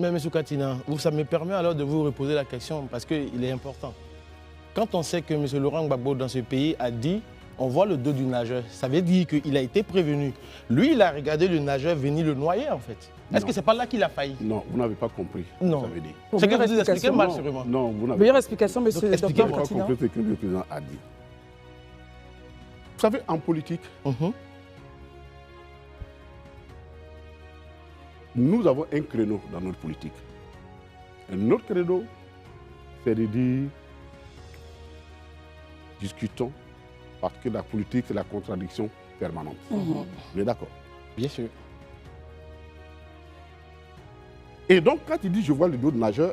Mais M. Katina, ça me permet alors de vous reposer la question parce qu'il est important. Quand on sait que M. Laurent Gbagbo dans ce pays a dit on voit le dos du nageur, ça veut dire qu'il a été prévenu. Lui, il a regardé le nageur venir le noyer en fait. Est-ce que ce n'est pas là qu'il a failli? Non, vous n'avez pas compris. Non. Ça veut dire. C'est que vous expliquez mal sûrement. Non, vous n'avez Meilleure explication, monsieur le pas docteur Katina. compris ce que le président a dit. Vous savez, en politique, nous avons un créneau dans notre politique. Un autre créneau, c'est de dire discutons, parce que la politique, c'est la contradiction permanente. Vous êtes d'accord? Bien sûr. Et donc, quand il dit je vois le dos de nageur,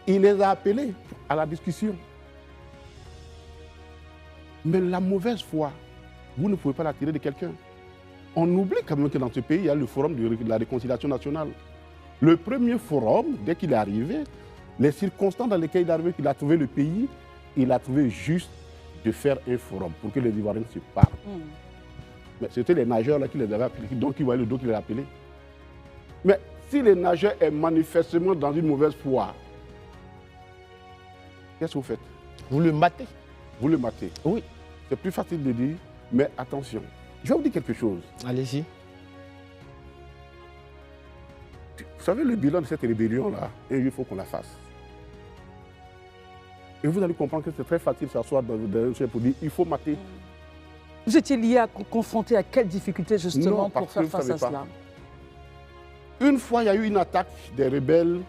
il les a appelés à la discussion. Mais la mauvaise foi, vous ne pouvez pas la tirer de quelqu'un. On oublie quand même que dans ce pays, il y a le forum de la réconciliation nationale. Le premier forum, dès qu'il est arrivé, les circonstances dans lesquelles il est arrivé, qu'il a trouvé le pays, il a trouvé juste de faire un forum pour que les Ivoiriens se parlent. Mais c'était les nageurs là qui les avaient appelés, donc ils voyaient le dos qui les appelait. Mais si les nageurs est manifestement dans une mauvaise foi, qu'est-ce que vous faites? Vous le matez? Vous le matez. Oui. C'est plus facile de dire, mais attention. Je vais vous dire quelque chose. Allez-y. Vous savez, le bilan de cette rébellion-là, il faut qu'on la fasse. Et vous allez comprendre que c'est très facile de s'asseoir dans un chef pour dire, il faut mater. Vous étiez lié confronté à quelles difficultés justement Non, pour parce faire que vous face à savez cela? Une fois, il y a eu une attaque des rebelles,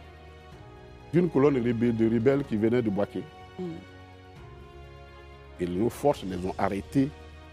d'une colonne de rebelles qui venait de Boaké. Et nos forces les ont arrêtés